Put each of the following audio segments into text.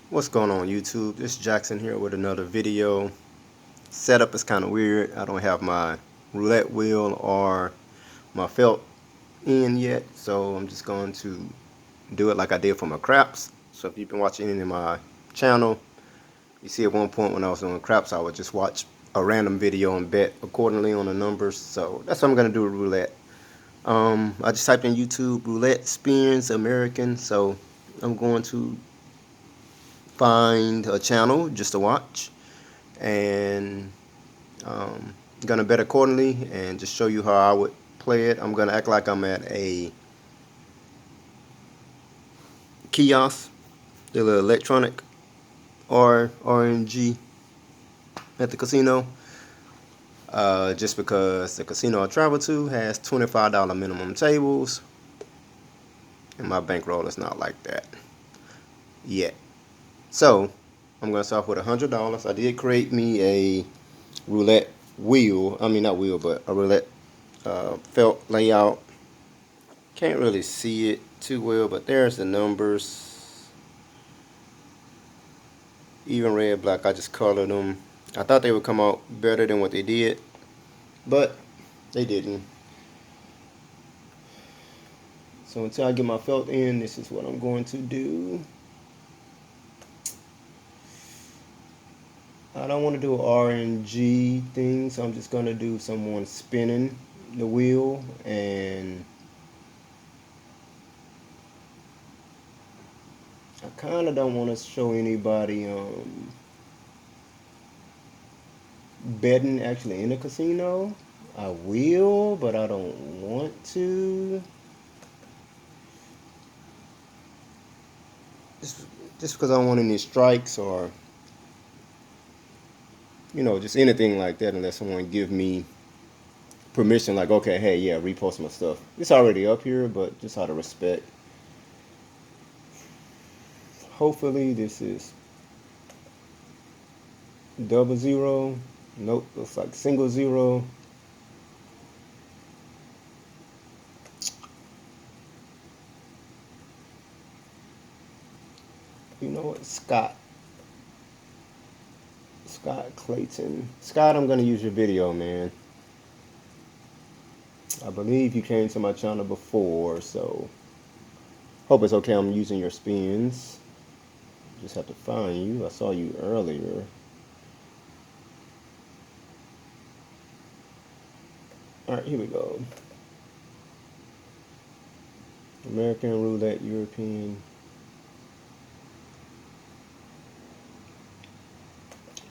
What's going on YouTube? This is Jackson here with another video. Setup is kind of weird. I don't have my roulette wheel or my felt in yet, so I'm just going to do it like I did for my craps. So if you've been watching any of my channel, you see at one point when I was doing craps, I would just watch a random video and bet accordingly on the numbers. So that's what I'm going to do with roulette. I just typed in YouTube roulette spins American, so I'm going to find a channel just to watch and gonna bet accordingly and just show you how I would play it. I'm gonna act like I'm at a kiosk, the little electronic RNG at the casino, just because the casino I travel to has $25 minimum tables and my bankroll is not like that yet. So I'm gonna start with $100. I did create me a roulette wheel. I mean, not wheel, but a roulette felt layout. Can't really see it too well, but there's the numbers. Even red, black, I just colored them. I thought they would come out better than what they did, but they didn't. So until I get my felt in, this is what I'm going to do. I don't want to do an RNG thing, so I'm just going to do someone spinning the wheel, and I kind of don't want to show anybody betting actually in the casino. I will, but I don't want to. Just because I don't want any strikes or, you know, just anything like that unless someone give me permission, like, okay, hey, yeah, repost my stuff. It's already up here, but just out of respect. Hopefully this is double zero. Nope, looks like single zero. You know what, Scott Clayton. Scott, I'm gonna use your video, man. I believe you came to my channel before, so hope it's okay. I'm using your spins. Just have to find you. I saw you earlier. Alright, here we go. American roulette, European.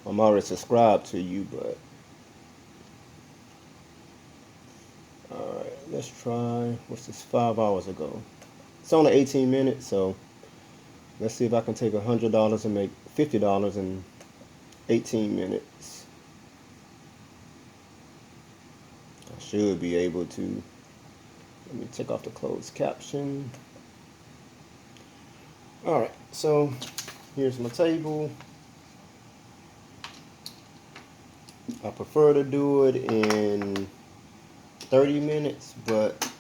I'm already subscribed to you, but alright, let's try. What's this? 5 hours ago. It's only 18 minutes, so let's see if I can take $100 and make $50 in 18 minutes. I should be able to. Let me take off the closed caption. Alright, so here's my table. I prefer to do it in 30 minutes, but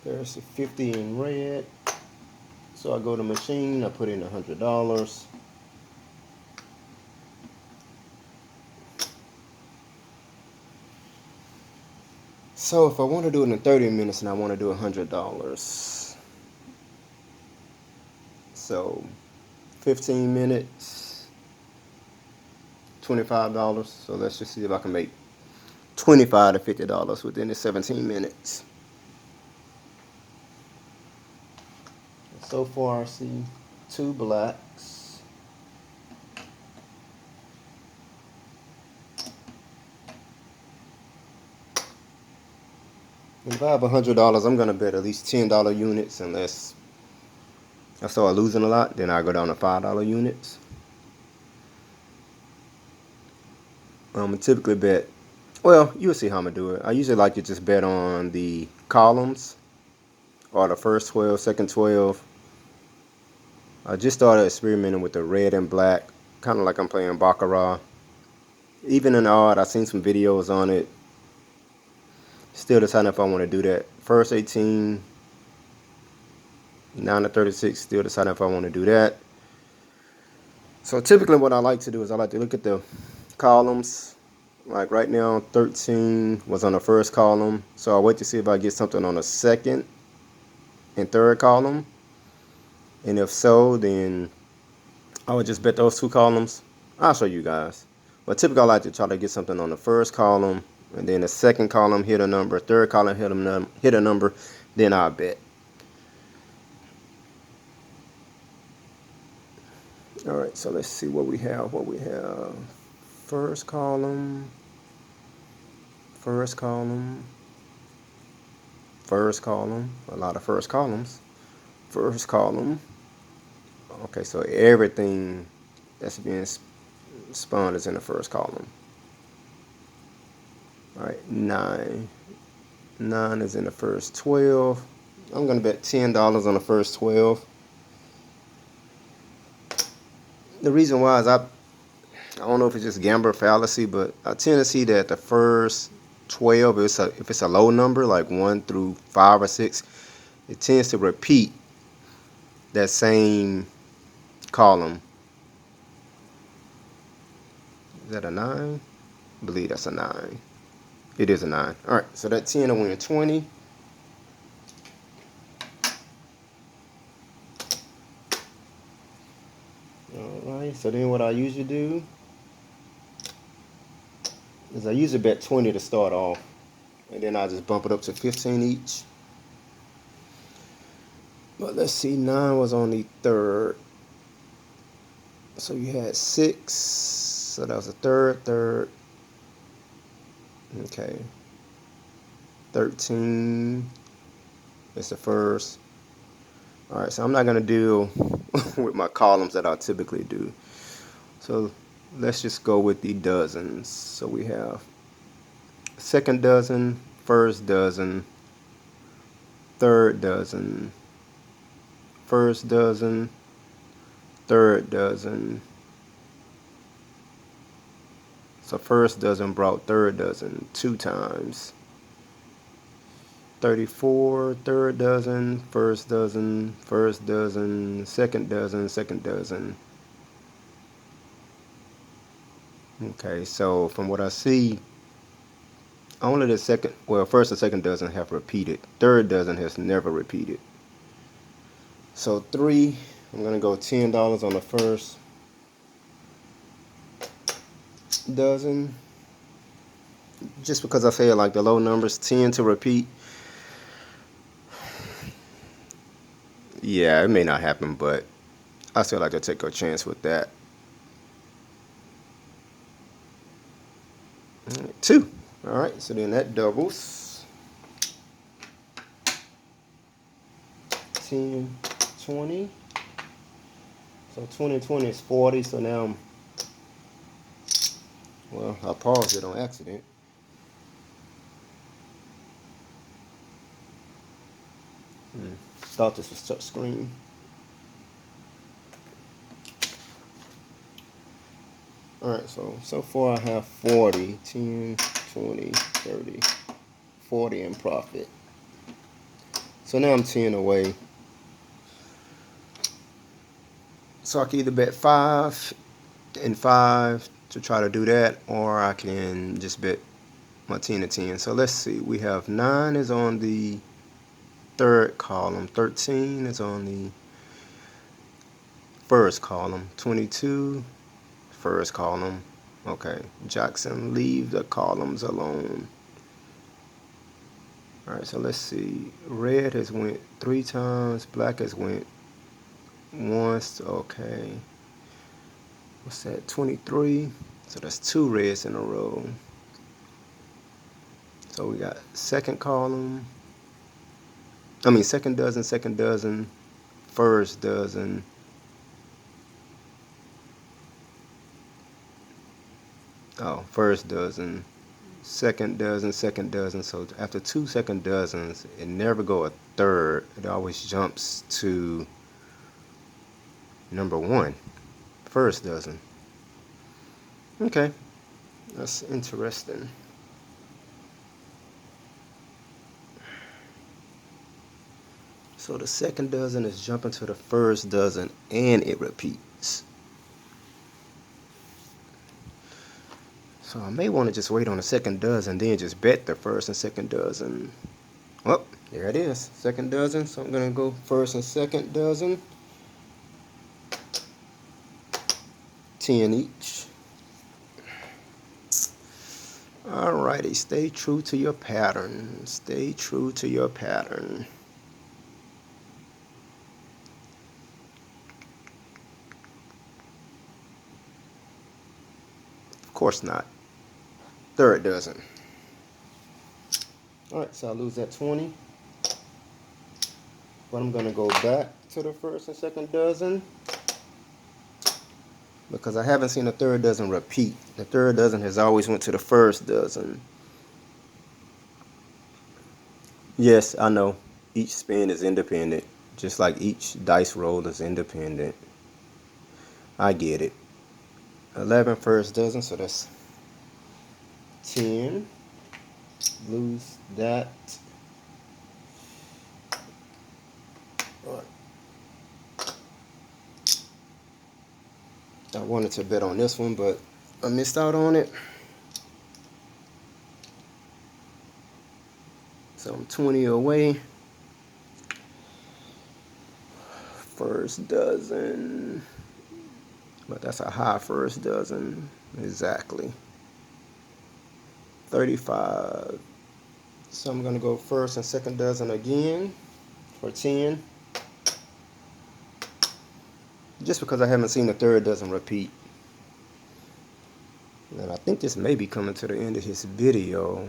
there's a 50 in red. So I go to machine, I put in $100. So if I want to do it in 30 minutes and I want to do $100, so 15 minutes, $25. So let's just see if I can make $25 to $50 within the 17 minutes. So far I see 2 blacks. If I have $100, I'm gonna bet at least $10 units, unless I start losing a lot, then I go down to $5 units. I typically bet, well, you'll see how I'm gonna do it. I usually like to just bet on the columns, or the first 12, second 12. I just started experimenting with the red and black, kind of like I'm playing Baccarat. Even in odd, I've seen some videos on it. Still deciding if I want to do that. First 18, 9 to 36, still deciding if I want to do that. So typically what I like to do is I like to look at the columns. Like right now, 13 was on the first column. So I'll wait to see if I get something on the second and third column. And if so, then I would just bet those two columns. I'll show you guys. But typically I like to try to get something on the first column, and then the second column hit a number, third column hit a number, then I'll bet. Alright, so let's see what we have. First column, first column, first column, a lot of first columns. First column. Okay, so everything that's being spun is in the first column. Alright, 9. 9 is in the first 12. I'm going to bet $10 on the first 12. The reason why is I don't know if it's just gambler fallacy, but I tend to see that the first 12, if it's a low number, like 1 through 5 or 6, it tends to repeat that same column. Is that a 9? I believe that's a 9. It is a 9. Alright, so that 10 will win 20. Alright, so then what I usually do is I usually bet 20 to start off, and then I just bump it up to 15 each. But let's see, 9 was on the third. So you had 6, so that was the third. Okay. 13 is the first. Alright, so I'm not going to deal with my columns that I typically do. So let's just go with the dozens. So we have second dozen, first dozen, third dozen, first dozen, third dozen. So first dozen brought third dozen 2 times. 34, third dozen, first dozen, second dozen, second dozen. Okay, so from what I see, only the first and second dozen have repeated. Third dozen has never repeated. So 3, I'm going to go $10 on the first dozen. Just because I feel like the low numbers tend to repeat. Yeah, it may not happen, but I still like to take a chance with that. 2. Alright, so then that doubles. 10, 20. So 20 and 20 is 40, so now I paused it on accident. Thought this was touch screen. Alright, so far I have 40, 10, 20, 30, 40 in profit. So now I'm 10 away. So I can either bet 5 and 5 to try to do that, or I can just bet my 10 and 10. So let's see, we have 9 is on the third column, 13 is on the first column, 22, first column. Okay, Jackson, leave the columns alone. Alright, so let's see, red has went 3 times, black has went once. Okay, what's that, 23? So that's 2 reds in a row. So we got second dozen, first dozen, first dozen, second dozen. So after 2 second dozens, it never go a third. It always jumps to number 1, first dozen. Okay, that's interesting. So the second dozen is jumping to the first dozen and it repeats. So I may want to just wait on the second dozen, then just bet the first and second dozen. Oh, there it is, second dozen. So I'm gonna go first and second dozen, 10 each. Alrighty, stay true to your pattern. Stay true to your pattern. Of course not. Third dozen. Alright, so I lose that 20. But I'm going to go back to the first and second dozen because I haven't seen the third dozen repeat. The third dozen has always went to the first dozen. Yes, I know. Each spin is independent, just like each dice roll is independent. I get it. 11 first dozen, so that's 10. Lose that. All right. I wanted to bet on this one, but I missed out on it. So I'm 20 away. First dozen. But that's a high first dozen. Exactly. 35. So I'm going to go first and second dozen again for 10. Just because I haven't seen the third dozen repeat. And I think this may be coming to the end of his video.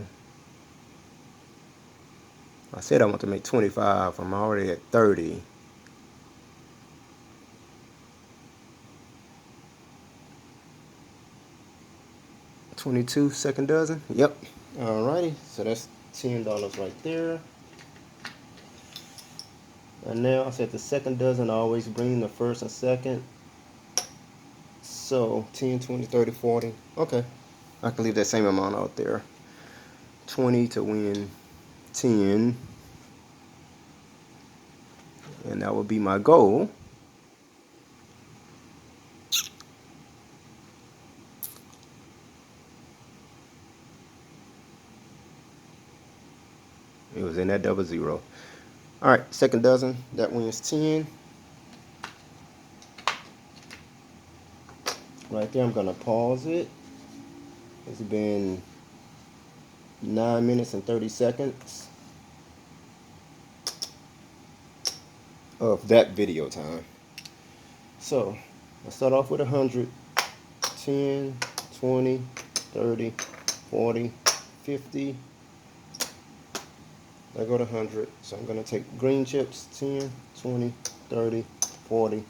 I said I want to make 25. I'm already at 30. $22 second dozen. Yep. Alrighty. So that's $10 right there. And now I said the second dozen always bring the first and second. So 10, 20, 30, 40. Okay. I can leave that same amount out there. 20 to win 10. And that would be my goal. It was in that double zero. Alright, second dozen, that wins 10. Right there, I'm going to pause it. It's been 9 minutes and 30 seconds of that video time. So, I start off with 100, 10, 20, 30, 40, 50. I go to 100, so I'm going to take green chips, 10, 20, 30, 40,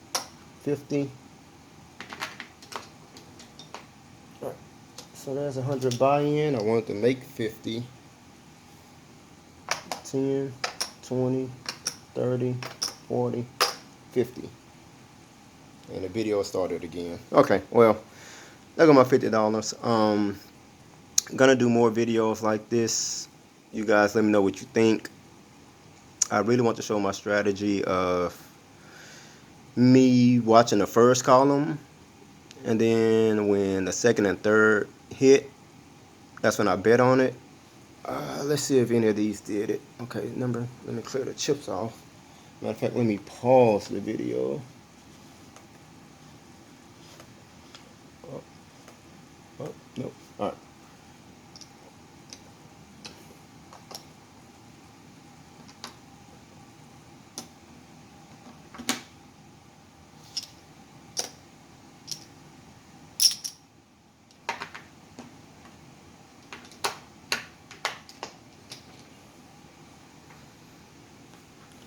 50. All right. So there's 100 buy-in. I wanted to make 50. 10, 20, 30, 40, 50. And the video started again. Okay, well, there go my $50. Gonna do more videos like this. You guys let me know what you think. I really want to show my strategy of me watching the first column, and then when the second and third hit, that's when I bet on it. Let's see if any of these did it. Okay, let me clear the chips off. Matter of fact, let me pause the video. Oh, nope. All right.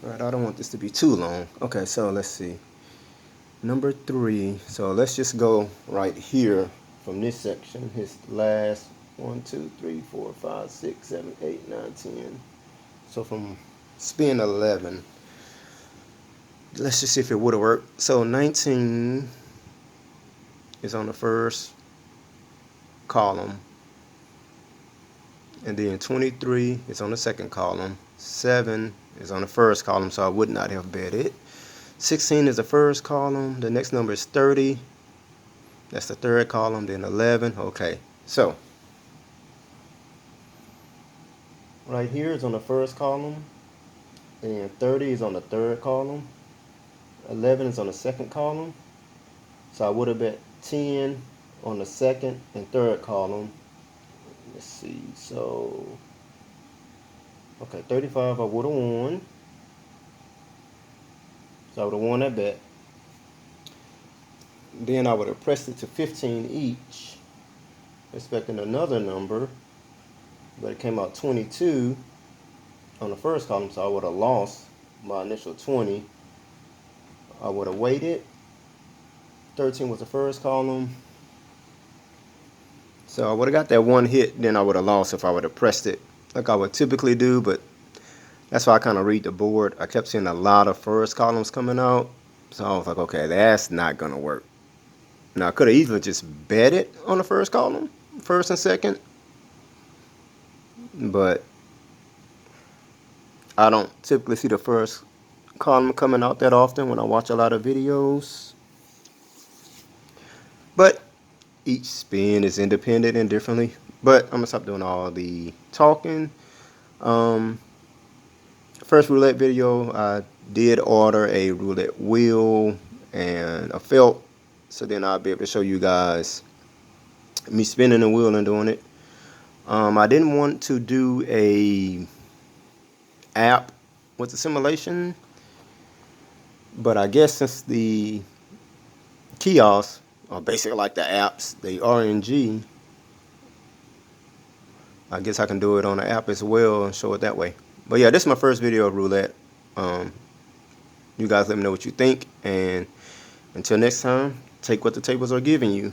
All right, I don't want this to be too long. Okay, so let's see. Number 3. So let's just go right here from this section. His last 1, 2, 3, 4, 5, 6, 7, 8, 9, 10. So from spin 11. Let's just see if it would have worked. So 19 is on the first column. and then 23 is on the second column, 7 is on the first column, so I would not have bet it. 16 is the first column, the next number is 30, that's the third column, then 11. Okay, so right here is on the first column, and 30 is on the third column, 11 is on the second column, so I would have bet 10 on the second and third column. Let's see, so okay, 35 I would have won, so I would have won that bet. Then I would have pressed it to 15 each, expecting another number, but it came out 22 on the first column, so I would have lost my initial 20. I would have waited. 13 was the first column, so I would have got that one hit, then I would have lost if I would have pressed it like I would typically do, but that's why I kind of read the board. I kept seeing a lot of first columns coming out, so I was like, okay, that's not going to work. Now, I could have easily just bet it on the first column, first and second, but I don't typically see the first column coming out that often when I watch a lot of videos. But each spin is independent and differently. But I'm going to stop doing all the talking. First roulette video, I did order a roulette wheel and a felt. So then I'll be able to show you guys me spinning the wheel and doing it. I didn't want to do a app with the simulation, but I guess since the kiosks are basically like the apps, the RNG, I guess I can do it on the app as well and show it that way. But yeah, this is my first video of roulette. You guys let me know what you think, and until next time, take what the tables are giving you.